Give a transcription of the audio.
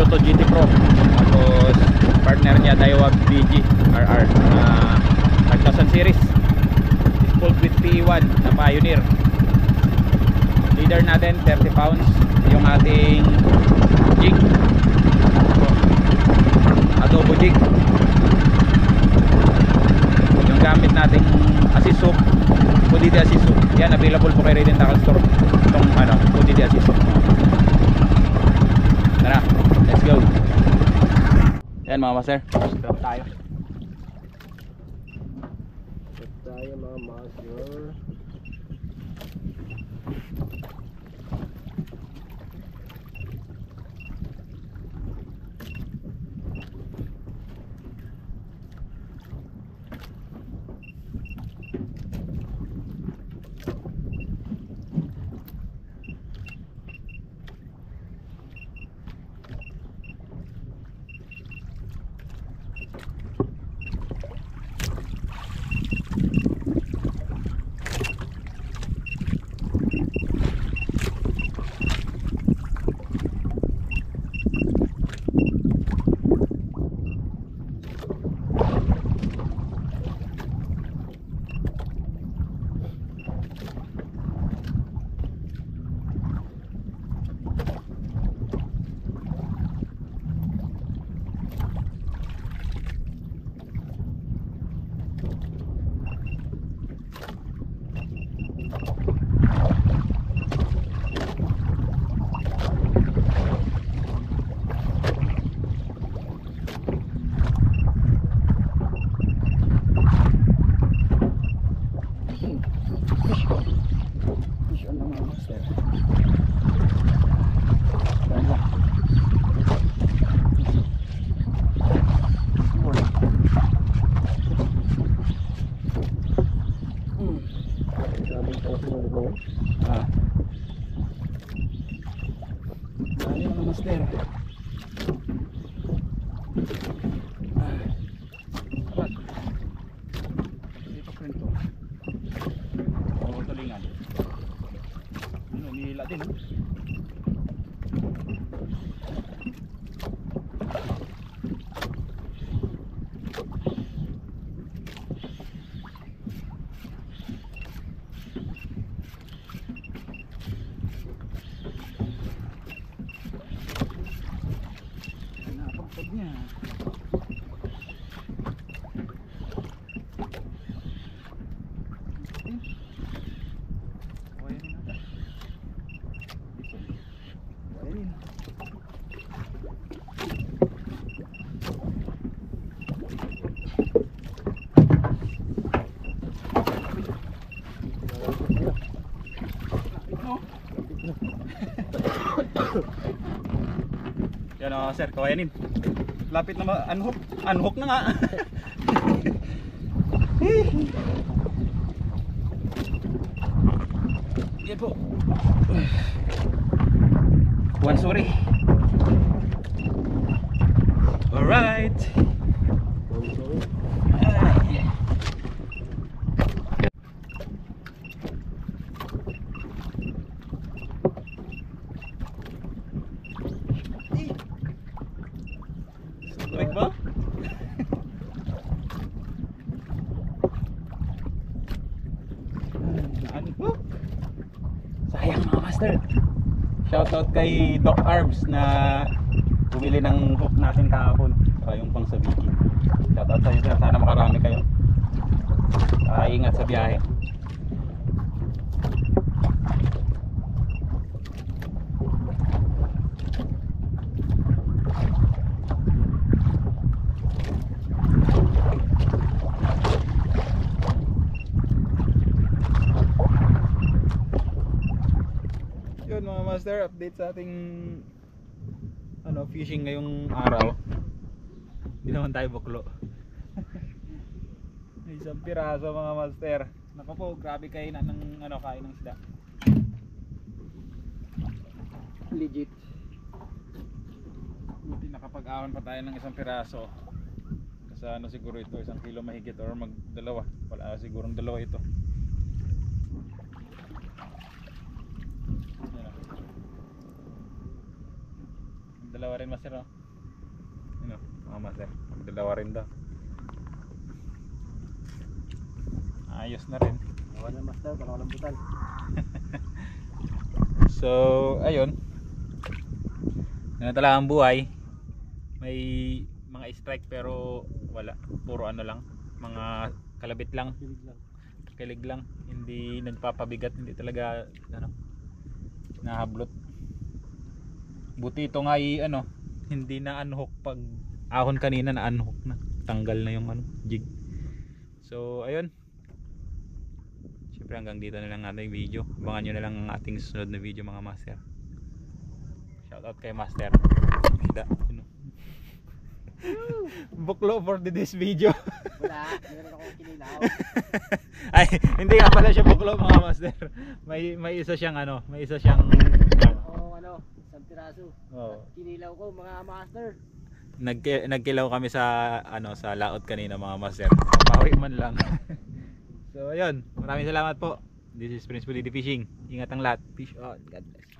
Moto GT Pro. Tapos partner niya Daiwa BG RR na 5000 series. Pulled with P1 na Pioneer. Leader natin 30 pounds. Yung ating jig, adobo jig. Yung gamit nating assist hook, Pudidi assist hook. Yan, available po kay Radiant Tackle Store. Itong Pudidi assist hook. Tara, let's go. Yan mga master, stop tayo. Stop tayo mga master. Yan o sir, kawayanin. Lapit na unhook. Unhook na nga. Yan po. One sorry. Alright. Break ba? Sayang mga master. Shoutout kay Doc Arbs na bumili ng hook natin kahapon. Yung pang sabiki. Shoutout sa inyo sir. Sana makarami kayo. Ingat sa biyahe. Yun mga master, update sa ating fishing ngayong araw. Hindi naman tayo buklo. May isang piraso mga master. Naku po, grabe kain ng kain ng isda. Legit. Buti nakapag-ahon pa tayo ng isang piraso. Kasi siguro ito, 1 kilo mahigit or magdalawa. Wala sigurong dalawa ito. Magdalawa rin master, no? Ano, mga master, magdalawa rin daw. Ayos na rin. Awan na master, para walang butal. So, ayun. Ganun talaga ang buhay. May mga strike pero wala. Puro ano lang. Mga kalabit lang. Pilig lang. Kilig lang. Hindi nagpapabigat. Hindi talaga ano, nahablot. Buti ito nga ano, hindi na unhook pag ahon kanina na unhook na. Tanggal na yung ano, jig. So, ayun. Siyempre hanggang dito na lang ating video. Abangan nyo na lang ang ating susunod na video mga master. Shoutout kay master. Isda. Buklo for this video. Wala, meron akong kinilaw. Ay, hindi nga pala siya buklo mga master. May isa siyang ano, may isa siyang Oo, ano, isang piraso. oh. Kinilaw ko mga master. Nagkilaw kami sa ano, sa laot kanina mga master. Pawi man lang. So ayun, maraming salamat po. This is Prince Bully Fishing. Ingat ang lahat. Fish on. God bless.